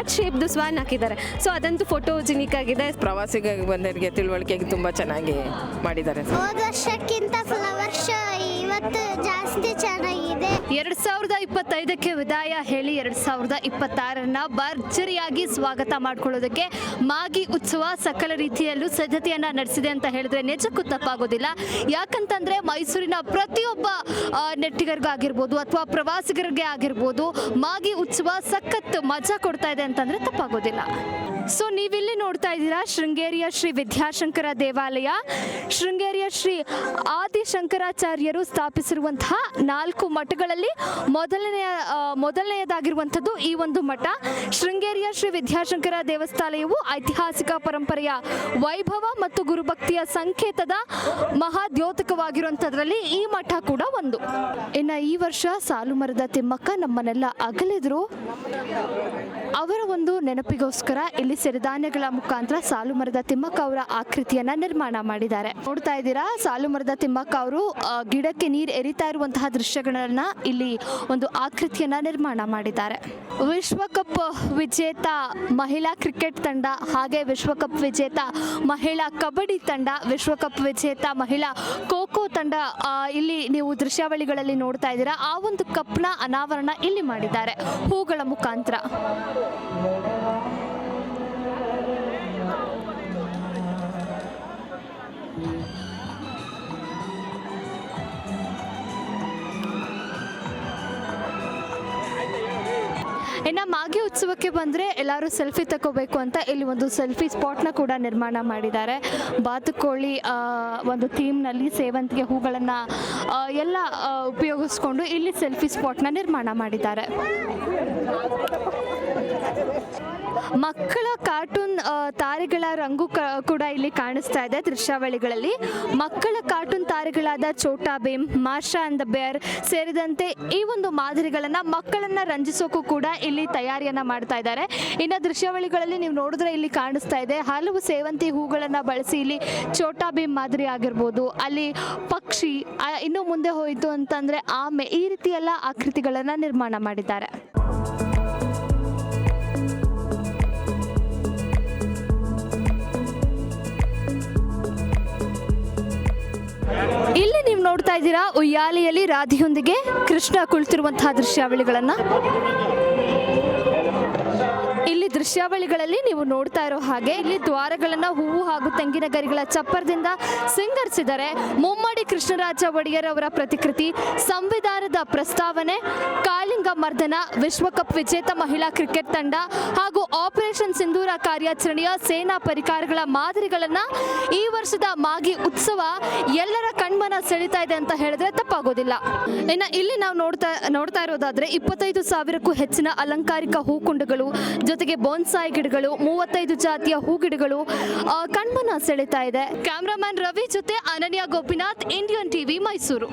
Heart ಶೇಪ್ದು ಸ್ವಾನ್ ಹಾಕಿದ್ದಾರೆ. So ಅದಂತೂ ಫೋಟೋಜಿನಿಕ್ ಆಗಿದೆ. ಪ್ರವಾಸಿಗರಿಗೆ ಬಂದವರಿಗೆ ತಿಳುವಳಿಕೆಗೆ ತುಂಬ ಚೆನ್ನಾಗಿ ಮಾಡಿದ್ದಾರೆ. ಹೋದ ವರ್ಷಕ್ಕಿಂತ ಫ್ಲವರ್ ಶೋ ಇವತ್ತು ಜಾಸ್ತಿ ಚೆನ್ನಾಗಿದೆ. 2025ಕ್ಕೆ ವಿದಾಯ ಹೇಳಿ 2026ರನ್ನ ಭರ್ಜರಿಯಾಗಿ ಸ್ವಾಗತ ಮಾಡ್ಕೊಳ್ಳೋದಕ್ಕೆ ಮಾಗಿ ಉತ್ಸವ ಸಕಲ ರೀತಿಯಲ್ಲೂ ಸಿದ್ಧತೆಯನ್ನ ನಡೆಸಿದೆ ಅಂತ ಹೇಳಿದ್ರೆ ನಿಜಕ್ಕೂ ತಪ್ಪಾಗೋದಿಲ್ಲ. ಯಾಕಂತಂದ್ರೆ ಮೈಸೂರಿನ ಪ್ರತಿಯೊಬ್ಬ ನೆಟ್ಟಿಗರಿಗಾಗಿರ್ಬೋದು ಅಥವಾ ಪ್ರವಾಸಿಗರಿಗೆ ಆಗಿರ್ಬೋದು ಮಾಗಿ ಉತ್ಸವ ಸಖತ್ ಮಜಾ ಕೊಡ್ತಾ ಇದೆ ಅಂತಂದ್ರೆ ತಪ್ಪಾಗೋದಿಲ್ಲ. ಸೊ ನೀವಿಲ್ಲಿ ನೋಡ್ತಾ ಇದ್ದೀರಾ ಶೃಂಗೇರಿಯ ಶ್ರೀ ವಿದ್ಯಾಶಂಕರ ದೇವಾಲಯ. ಶೃಂಗೇರಿಯ ಶ್ರೀ ಆದಿಶಂಕರಾಚಾರ್ಯರು ಸ್ಥಾಪಿಸಿರುವಂತಹ 4 ಮಠಗಳಲ್ಲಿ ಮೊದಲನೆಯದಾಗಿರುವಂಥದ್ದು ಈ ಒಂದು ಮಠ. ಶೃಂಗೇರಿಯ ಶ್ರೀ ವಿದ್ಯಾಶಂಕರ ದೇವಸ್ಥಾನವು ಐತಿಹಾಸಿಕ ಪರಂಪರೆಯ ವೈಭವ ಮತ್ತು ಗುರುಭಕ್ತಿಯ ಸಂಕೇತದ ಮಹಾದ್ಯೋತಕವಾಗಿರುವಂಥದ್ರಲ್ಲಿ ಈ ಮಠ ಕೂಡ ಒಂದು. ಇನ್ನು ಈ ವರ್ಷ ಸಾಲುಮರದ ತಿಮ್ಮಕ್ಕ ನಮ್ಮನ್ನೆಲ್ಲ ಅಗಲಿದ್ರು. ಅವರ ಒಂದು ನೆನಪಿಗೋಸ್ಕರ ಇಲ್ಲಿ ಸಿರಿಧಾನ್ಯಗಳ ಮುಖಾಂತರ ಸಾಲುಮರದ ತಿಮ್ಮಕ್ಕ ಅವರ ಆಕೃತಿಯನ್ನ ನಿರ್ಮಾಣ ಮಾಡಿದ್ದಾರೆ. ನೋಡ್ತಾ ಇದ್ದೀರಾ ಸಾಲುಮರದ ತಿಮ್ಮಕ್ಕ ಅವರು ಗಿಡಕ್ಕೆ ನೀರು ಎರಿತಾ ಇರುವಂತಹ ದೃಶ್ಯಗಳನ್ನ ಇಲ್ಲಿ ಒಂದು ಆಕೃತಿಯನ್ನ ನಿರ್ಮಾಣ ಮಾಡಿದ್ದಾರೆ. ವಿಶ್ವಕಪ್ ವಿಜೇತ ಮಹಿಳಾ ಕ್ರಿಕೆಟ್ ತಂಡ, ಹಾಗೆ ವಿಶ್ವಕಪ್ ವಿಜೇತ ಮಹಿಳಾ ಕಬಡ್ಡಿ ತಂಡ, ವಿಶ್ವಕಪ್ ವಿಜೇತ ಮಹಿಳಾ ಖೋ ಖೋ ತಂಡ ಇಲ್ಲಿ ನೀವು ದೃಶ್ಯಾವಳಿಗಳಲ್ಲಿ ನೋಡ್ತಾ ಇದ್ದೀರಾ. ಆ ಒಂದು ಕಪ್ನ ಅನಾವರಣ ಇಲ್ಲಿ ಮಾಡಿದ್ದಾರೆ ಹೂಗಳ ಮುಖಾಂತರ. ಇನ್ನು ಮಾಗಿ ಉತ್ಸವಕ್ಕೆ ಬಂದರೆ ಎಲ್ಲರೂ ಸೆಲ್ಫಿ ತಗೋಬೇಕು ಅಂತ ಇಲ್ಲಿ ಒಂದು ಸೆಲ್ಫಿ ಸ್ಪಾಟ್ನ ಕೂಡ ನಿರ್ಮಾಣ ಮಾಡಿದ್ದಾರೆ. ಬಾತುಕೋಳಿ ಒಂದು ಥೀಮ್ನಲ್ಲಿ ಸೇವಂತಿಗೆ ಹೂಗಳನ್ನು ಎಲ್ಲ ಉಪಯೋಗಿಸ್ಕೊಂಡು ಇಲ್ಲಿ ಸೆಲ್ಫಿ ಸ್ಪಾಟ್ನ ನಿರ್ಮಾಣ ಮಾಡಿದ್ದಾರೆ. ಮಕ್ಕಳ ಕಾರ್ಟೂನ್ ತಾರೆಗಳ ರಂಗು ಕೂಡ ಇಲ್ಲಿ ಕಾಣಿಸ್ತಾ ಇದೆ ದೃಶ್ಯಾವಳಿಗಳಲ್ಲಿ. ಮಕ್ಕಳ ಕಾರ್ಟೂನ್ ತಾರೆಗಳಾದ Chhota Bheem, Masha and the bear ಸೇರಿದಂತೆ ಈ ಒಂದು ಮಾದರಿಗಳನ್ನು ಮಕ್ಕಳನ್ನ ರಂಜಿಸೋಕ್ಕೂ ಕೂಡ ಇಲ್ಲಿ ತಯಾರಿಯನ್ನ ಮಾಡ್ತಾ ಇದ್ದಾರೆ. ಇನ್ನು ದೃಶ್ಯಾವಳಿಗಳಲ್ಲಿ ನೀವು ನೋಡಿದ್ರೆ ಇಲ್ಲಿ ಕಾಣಿಸ್ತಾ ಇದೆ ಹಲವು ಸೇವಂತಿ ಹೂಗಳನ್ನು ಬಳಸಿ ಇಲ್ಲಿ ಛೋಟಾ ಭೀಮ್ ಮಾದರಿ ಆಗಿರ್ಬೋದು, ಅಲ್ಲಿ ಪಕ್ಷಿ, ಇನ್ನು ಮುಂದೆ ಹೋಯಿತು ಅಂತಂದ್ರೆ ಆಮೆ, ಈ ರೀತಿ ಎಲ್ಲ ಆಕೃತಿಗಳನ್ನು ನಿರ್ಮಾಣ ಮಾಡಿದ್ದಾರೆ. ಇಲ್ಲಿ ನೀವು ನೋಡ್ತಾ ಇದ್ದೀರಾ ಉಯ್ಯಾಲೆಯಲ್ಲಿ ರಾಧೆಯೊಂದಿಗೆ ಕೃಷ್ಣ ಕುಳಿತಿರುವಂತಹ ದೃಶ್ಯಾವಳಿಗಳನ್ನು. ಇಲ್ಲಿ ದೃಶ್ಯಾವಳಿಗಳಲ್ಲಿ ನೀವು ನೋಡ್ತಾ ಇರೋ ಹಾಗೆ ಇಲ್ಲಿ ದ್ವಾರಗಳನ್ನು ಹೂವು ಹಾಗೂ ತೆಂಗಿನ ಗರಿಗಳ ಚಪ್ಪರದಿಂದ ಸಿಂಗರಿಸಿದ್ದಾರೆ. ಮುಮ್ಮಡಿ ಕೃಷ್ಣರಾಜ ಒಡೆಯರ್ ಅವರ ಪ್ರತಿಕೃತಿ, ಸಂವಿಧಾನದ ಪ್ರಸ್ತಾವನೆ, ಕಾಳಿಂಗ ಮರ್ದನ, ವಿಶ್ವಕಪ್ ವಿಜೇತ ಮಹಿಳಾ ಕ್ರಿಕೆಟ್ ತಂಡ ಹಾಗೂ ಆಪರೇಷನ್ ಸಿಂಧೂರ ಕಾರ್ಯಾಚರಣೆಯ ಸೇನಾ ಪರಿಕಾರಗಳ ಮಾದರಿಗಳನ್ನು ಈ ವರ್ಷದ ಮಾಗಿ ಉತ್ಸವ ಎಲ್ಲರ ಕಣ್ಮನ ಸೆಳೀತಾ ಇದೆ ಅಂತ ಹೇಳಿದ್ರೆ ತಪ್ಪಾಗೋದಿಲ್ಲ. ಇನ್ನು ಇಲ್ಲಿ ನಾವು ನೋಡ್ತಾ ಇರೋದಾದ್ರೆ 25,000ಕ್ಕೂ ಹೆಚ್ಚಿನ ಅಲಂಕಾರಿಕ ಹೂಕುಂಡಗಳು ಜೊತೆಗೆ ಬೋನ್ಸಾಯಿ ಗಿಡಗಳು, 35 ಜಾತಿಯ ಹೂ ಗಿಡಗಳು ಕಣ್ಮನ ಸೆಳೀತಾ ಇದೆ. ಕ್ಯಾಮ್ರಾಮನ್ ರವಿ ಜೊತೆ ಅನನ್ಯ ಗೋಪಿನಾಥ್, ಇಂಡಿಯನ್ ಟಿವಿ, ಮೈಸೂರು.